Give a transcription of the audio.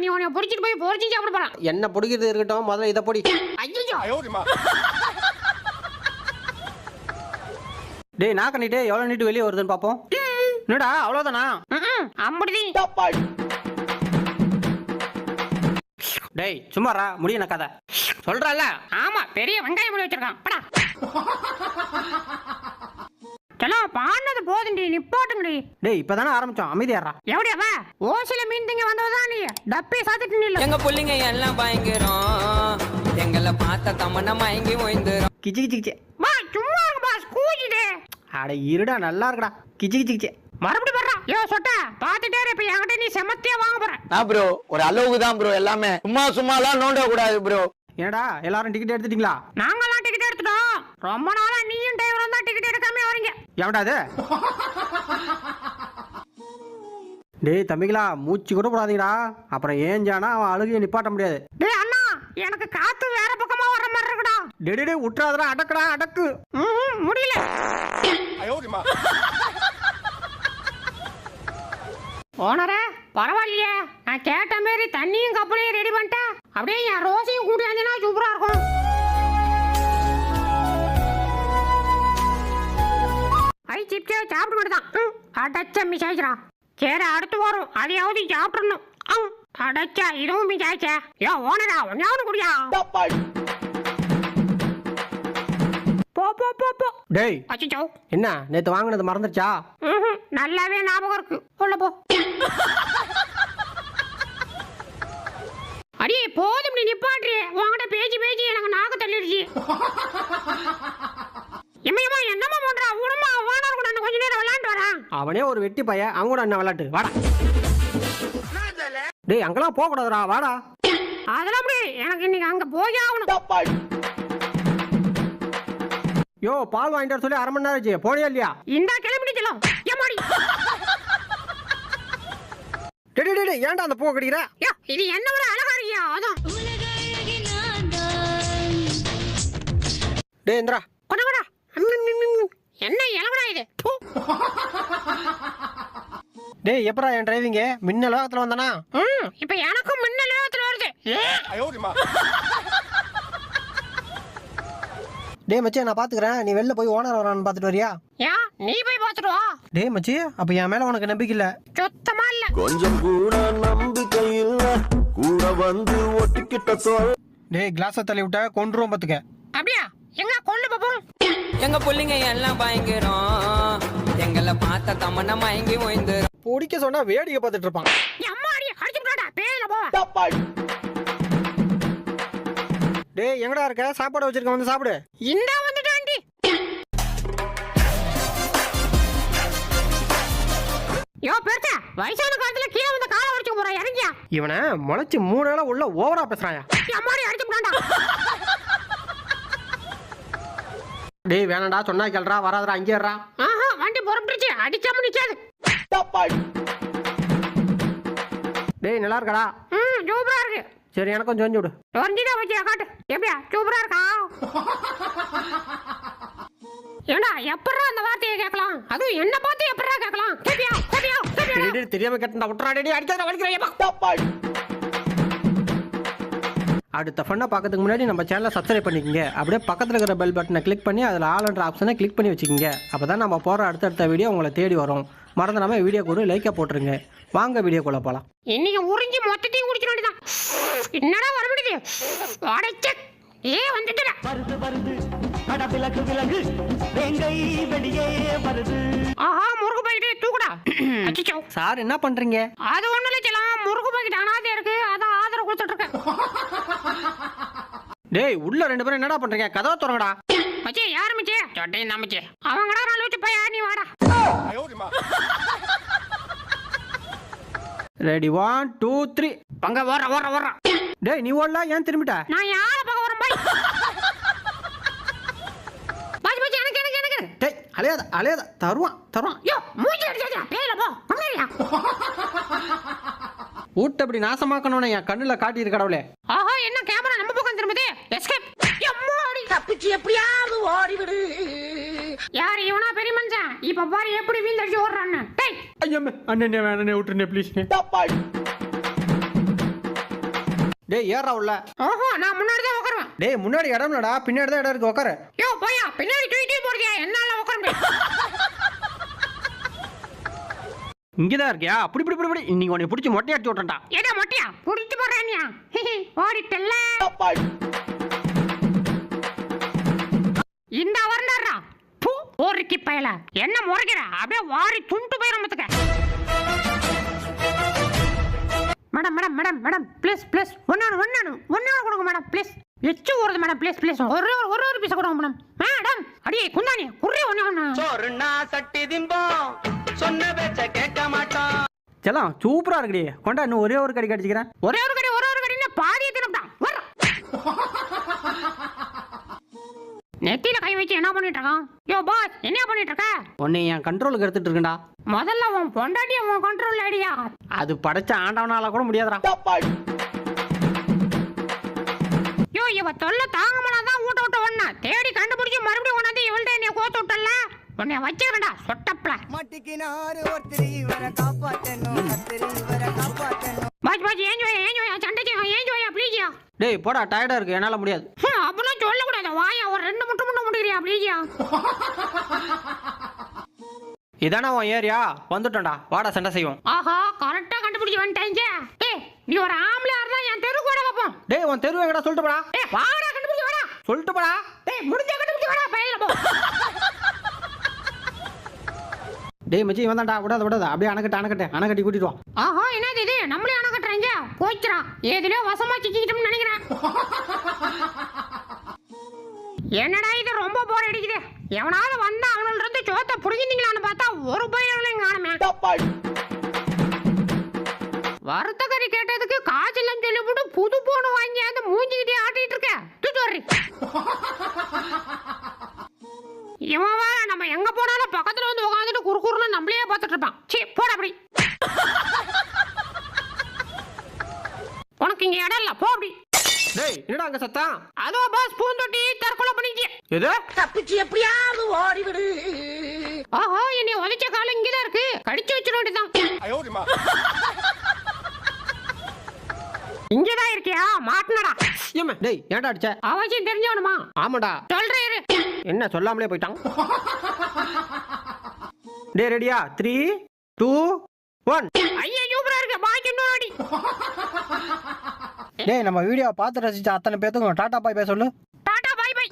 நீ உன்னை புடிச்சிட்டு போய் பொரிச்சு சாப்பிட போறான். என்ன பிடிக்கிறது இருக்கட்டும், முதல்ல இதை பொடி. ஐயோ டேய் நான் கண்ணிட்டு எவ்வளோ நீட்டு வெளியே வருதுன்னு பார்ப்போம். என்னடா அவ்வளோதானா? அம்புடி. டேய் சும்மாரா முடிய கதை சொல்றல. ஆமா பெரிய வெங்காயம் பண்ணி வச்சிருக்கான். படா சலோ பாண்டது போதுண்டி நிப்பாட்டுங்கடி. டேய் இப்பதானே ஆரம்பிச்சோம், அமைதியாரா. எவடியாவா ஓசில மீன் திங்க வந்தவதான் நீ டப்பே சாத்திட்டு நில்ல. எங்க புள்ளிங்க எல்லாம் பயங்கரம், எங்களை பார்த்த தமன மயங்கி ஓய்ந்துரும். கிச்சி கிச்சி கிச்சி. பா சும்மா இருங்க பாஸ் கூச்சிட்டே. அட இருடா நல்லா இருக்குடா. கிச்சி கிச்சி கிச்சி. மறுபடியும் வர்றா. யோ சொட்ட பாத்துட்டே இப்ப என்கிட்ட நீ செமத்தியா வாங்க போற. நான் ப்ரோ ஒரு அளவுக்கு தான் ப்ரோ, எல்லாமே சும்மாலாம் நோண்ட கூடாது ப்ரோ. ஏடா எல்லாரும் டிக்கெட் எடுத்துட்டீங்களா? நாங்கெல்லாம் டிக்கெட் எடுத்துட்டோம். ரொம்ப நாளா நீயும் டிரைவரும் தான் டிக்கெட் எடுக்காம வரீங்க. எவன்டா அது? டேய் தம்பிகளா மூச்சு கூட போடாதீங்கடா, அப்புறம் ஏஞ்சானா அவன் அழுகையை நிப்பாட்ட முடியாது. டேய் அண்ணா எனக்கு காத்து வேற பக்கமா வர மாதிரி இருக்குடா. டேய் டேய் உட்றாதடா, அடக்குடா அடக்கு. முடியல. ஓனரே பரவாயில்லையே, நான் கேட்ட மாதிரி தண்ணியும் கப்பலையும் ரெடி பண்ணிட்டேன். அப்படியே என் ரோஸையும் கூட்டி வந்தீங்கன்னா சூப்பரா இருக்கும். ஐ சிப்ஸே சாப்பிட்டு மட்டும்தான் அடைச்ச மிசாய்க்கிறா. சரி அடுத்து வரும் அதையாவது சாப்பிடணும். அடைச்சா இதுவும் மிசாய்ச்சா. ஏ ஓனரா ஒன்னாவது குடியா. போ போ போ போ. டேய் அச்சோ என்ன நேத்து வாங்கினது மறந்துச்சா? நல்லாவே ஞாபகம் இருக்கு. உள்ள போ. அடியே போதும் நீ நிப்பாட்றி. உன்கிட்ட பேசி பேசி எனக்கு நாக்கு தள்ளிடுச்சு. எம்மா என்னம்மா பண்றா? உடம்பா ஓனர் கூட கொஞ்ச நேரம் விளையாண்டு வரேன். அவனே ஒரு வெட்டி பையன், அவங்க கூட என்ன விளையாட்டு? வாடா. டேய் அங்கெல்லாம் போக கூடாதுடா, வாடா. அதெல்லாம் அப்படி எனக்கு இன்னைக்கு அங்க போய் ஆகணும். யோ பால் வாங்கிட்டு வர சொல்லி அரை மணி நேரம் ஆச்சு, போனியா இல்லையா? இந்த கிளம்பிடுச்சலாம். ஏமாடி. டேய் டேய் டேய் ஏன்டா அந்த பூ கடிக்கிற? யோ இது என்ன விட அழகா இருக்கியா? அதான். டேய் இந்திரா கொட கொட. என்ன இளவடா இது? டேய் எப்பரா என் டிரைவிங் மின்னல் வேகத்துல வந்தானா? இப்போ எனக்கும் மின்னல் வேகத்துல வருது. டேய் மச்சி நான் பாத்துக்கிறேன், நீ வெளில போய் ஓனர் வரான்னு பாத்துட்டு வரியா? யா நீ போய் பாத்துட்டு வா. டேய் மச்சி அப்ப என் மேல உனக்கு நம்பிக்கை இல்ல? சுத்தமா இல்ல. கொஞ்சம் கூட நம்பிக்கை இல்ல, கூட வந்து ஒட்டிக்கிட்ட தோல். டேய் கிளாஸ தள்ளி விட்ட கொன்றுவோம் பாத்துக்க. அப்படியா? எங்க கொண்டு பாப்போம். எங்க புள்ளிங்க எல்லாம் பயங்கரம், எங்களை பார்த்த தமன மயங்கி ஓய்ந்துரும். பிடிக்க சொன்னா வேடிக்கை பார்த்துட்டு இருப்பான். அம்மாடி அடிச்சு விடாடா பேயில போ. டேய் எங்கடா இருக்க? சாப்பாடு வச்சிருக்க, வந்து சாப்பிடு. இந்த வந்துட்டாண்டி. யோ பெருசா வயசான காலத்துல கீழே வந்து காலை வச்சு போறா இறங்கியா. இவனை முளைச்சு 3 நாளா உள்ள ஓவரா பேசுறாயா? அம்மாடி அடிச்சு விடாடா. டேய் வேணாடா சொன்னா கேள்றா, வராதடா அங்கே ஏறா. வண்டி புறப்பட்டுச்சு, அடிச்சாம நிக்காது. டேய் நல்லா இருக்கடா? சூப்பரா இருக்கு. சரி எனக்கு கொஞ்சம் செஞ்சு விடு. வண்டியில வச்சு காட்டு. எப்படியா சூப்பரா இருக்கா? ஏண்டா எப்படா அந்த வார்த்தையை கேட்கலாம்? அதுவும் என்ன பார்த்து எப்படா கேட்கலாம்? கேப்பியா கேப்பியா கேப்பியா? டேய் தெரியாம கேட்டா விட்டுறா. டேய் அடிக்காத வலிக்கிறேன். அடுத்த ஃபன்னை பார்க்கறதுக்கு முன்னாடி நம்ம சேனலை சப்ஸ்கிரைப் பண்ணிக்கங்க. அப்படியே பக்கத்தில் இருக்கிற பெல் பட்டனை கிளிக் பண்ணி அதில் ஆல்ன்ற ஆப்ஷனை கிளிக் பண்ணி வச்சுக்கோங்க. அப்போ தான் நம்ம போகிற அடுத்தடுத்த வீடியோ உங்களை தேடி வரும். மறந்துடாம வீடியோக்கு ஒரு லைக்கை போட்டுருங்க. வாங்க வீடியோக்குள்ள போகலாம். இன்னைக்கு உறிஞ்சி மொத்தத்தையும் குடிக்க வேண்டியதான். என்னடா வர முடியுது? அடைச்ச ஏ வந்துட்டடா. வருது வருது அட விலகு விலகு வேங்கை வெடியே வருது. ஆஹா முருகு பாக்கெட் தூக்குடா. அச்சச்சோ சார் என்ன பண்றீங்க? அது ஒண்ணுல செல்லாம் முருகு பாக்கெட் அனாதே இருக்கு, அதான் ஆதரவு கொடுத்துட்டு இருக்கேன். டேய் உள்ள 2 பேரும் என்னடா பண்றீங்க? கதவை திறங்கடா. மச்சி யார் மச்சி? சொட்டை நான் மச்சி. அவங்கடா நாலு வச்சு பையா நீ வாடா. ரெடி 1 2 3 பங்க வர வர வர. டேய் நீ ஓடல, ஏன் திரும்பிட்ட? நான் யார பக்கம் வரேன் பாய். பாய் பாய் எனக்கு எனக்கு எனக்கு. டேய் அலையாத அலையாத, தருவான். யோ மூஞ்சி அடிச்சாதா பேயில போ. பங்கறியா? ஊட்ட அப்படி நாசமாக்கணும்னு என் கண்ணுல காட்டி கடவுளே. ஆஹா என்ன கேமரா நம்ம பக்கம் திரும்புதே. எஸ்கேப். எம்மாடி தப்பிச்சு எப்படியாவது ஓடி விடு. யார் இவனா பெரிய மனுஷன்? இப்ப பாரு எப்படி வீந்தடிச்சு ஓடுறான்னு. டேய் ஐயோ அண்ணனே வேணனே விட்டுருனே ப்ளீஸ். டேய் ஏறா உள்ள. ஓஹோ நான் முன்னாடி தான் உட்காருவேன். டேய் முன்னாடி இடம் இல்லடா, பின்னாடி தான் இடம் இருக்கு, உட்காரு. யோ போயா பின்னாடி தூக்கிட்டே போறியா, என்னால உட்கார முடியாது. இங்கதான் இருக்கியா? அப்படி இப்படி இப்படி இன்னைக்கு உன்னை பிடிச்சி மொட்டை அடிச்சு விட்டா. ஏடா மொட்டையா புடிச்சு போறானியா? ஓடிட்டல்ல. இந்த வரண்டா பூ ஓரிக்கி பயல என்ன முறைக்கிற, அப்படியே வாரி துண்டு போயிரமத்துக்க. Madam madam madam madam please please ஒன்னு கொடுங்க மேடம் ப்ளீஸ். எச்சு வருது மேடம் ப்ளீஸ் ப்ளீஸ் ஒரு பீஸ் கொடுங்க மேடம். மேடம் அடியே குந்தானி குறே ஒன்னு சொர்ணா சட்டி திம்போம் சொன்ன பேச்ச கேட்க மாட்டோம். செல்லாம் சூப்பரா இருக்குடி, கொண்டா இன்னும் ஒரே ஒரு கடி கடிச்சுக்கிறேன். ஒரே ஒரு கடின்னு பாதியை தினப்பா வர. நெத்தியில கை வச்சு என்ன பண்ணிட்டு இருக்கான்? யோ பாஸ் என்ன பண்ணிட்டு இருக்க? உன்னை என் கண்ட்ரோலுக்கு எடுத்துட்டு இருக்கேன்டா. முதல்ல உன் பொண்டாட்டிய உன் கண்ட்ரோல் அடியா. அது படைச்ச ஆண்டவனால கூட முடியாதுடா. யோ இவ தொல்லை தாங்க மாட்டாதான் ஊட்ட விட்டு ஒண்ணா தேடி கண்டுபிடிச்சு மறுபடியும் கொண்டாந்து இவள்கிட்ட என்னைய கோத்து விட்டல. உன்னை வச்சுக்கிறேன்டா சொட்டப்ல. மட்டிக்கினாரு ஒருத்தர் இவரை காப்பாத்தணும், கத்திரி இவரை காப்பாத்தணும். பாஸ் பாஸ் ஏன் சண்டைக்கு ஏன் ஜோயா ப்ளீஜியா. டேய் போடா, டயர்டா இருக்கு, என்னால முடியாது. அப்படிலாம் சொல்லக்கூடாது, வாயா ஒரு 2 முட்டை முடிக்கிறியா ப்ளீஜியா. இதானே உன் ஏரியா, வந்துட்டோம்டா, வாடா சண்டை செய்வோம். ஆஹா கரெக்டா கண்டுபிடிச்சு வந்துட்டாங்க. ஏய் நீ ஒரு ஆம்பளையா இருந்தா என் தெரு கூட வைப்போம். டேய் உன் தெருவு எங்கடா சொல்லிட்டு போடா. ஏய் வாடா கண்டுபிடிச்சு வாடா. சொல்லிட்டு போடா. டேய் முடிஞ்ச கண்டுபிடிச்சு வாடா பையல போ. டேய் மச்சி வந்தான்டா, விடாத அப்படியே அணக்கட்டி கூட்டிட்டு வா. ஆஹா என்னது இது, நம்மளே அணை கட்டுறாங்க. போச்சுடா ஏதிலோ வசமா சிக்கிட்டோம்னு நினைக்கிறேன். என்னடா இது ரொம்ப போர் அடிக்குது. எவனாவது வந்தா அவனோட இருந்து சோத்த புடிங்கிட்டீங்களான்னு பார்த்தா ஒரு பையனையும் காணுமே. வறுத்த கறி கேட்டதுக்கு காய்ச்சலன்னு சொல்லிவிட்டு புது போன வாங்கி அந்த மூஞ்சிக்கிட்டே ஆட்டிட்டு இருக்க. தூத்து வர்றி இவன் வேற நம்ம எங்க போனாலும் பக்கத்துல வந்து உட்காந்துட்டு குறுக்குறுன்னு நம்மளையே பார்த்துட்டு இருப்பான். சீ போட அப்படி. உனக்கு இங்க இடம் இல்ல, போ அப்படி. டேய் என்னடா அங்க சத்தம்? அதோ பாஸ் பூந்தொட்டி தற்கொலை பண்ணிச்சு. எது? தப்பிச்சு எப்படியாவது ஓடிவிடு. ஆஹா என்னை உதைச்ச காலம் இங்கதான் இருக்கு, கடிச்சு வச்சிட வேண்டியதான். இங்கதான் இருக்கியா மாட்டினடா. ஏம்மா டேய் ஏன்டா அடிச்ச? அவசியம் தெரிஞ்சவனுமா? ஆமாடா. சொல்றேன் இரு. என்ன சொல்லாமலே போயிட்டான். டேய் ரெடியா? 3 2 1. ஐயா சூப்பரா இருக்கு, பாய்க்கு இன்னொரு அடி. டேய் நம்ம வீடியோ பார்த்து ரசிச்ச அத்தனை பேத்துக்கும் டாடா பாய் சொல்லு. Tata bye by.